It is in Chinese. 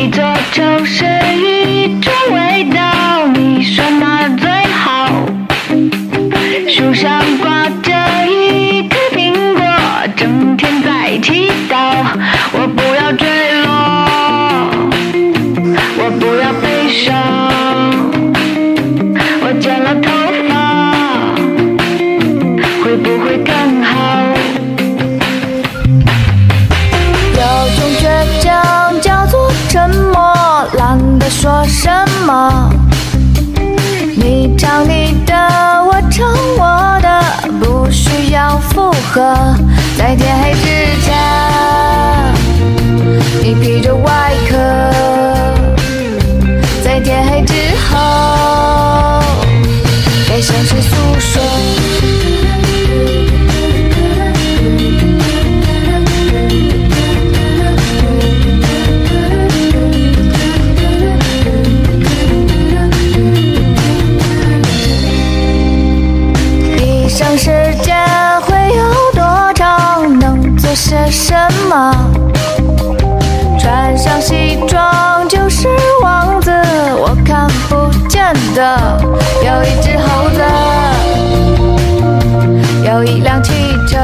一座城市一种味道，你说哪最好？树上挂着一颗苹果，整天在祈祷。我不要坠落，我不要悲伤，我剪了头发，会不会更好？有种倔强叫做沉默，懒得说什么。你唱你的，我唱我的，不需要附和。在天黑之前，你披着外壳；在天黑之后，给现实诉说。时间会有多长？能做些什么？穿上西装就是王子，我看不见的。有一只猴子，有一辆汽车。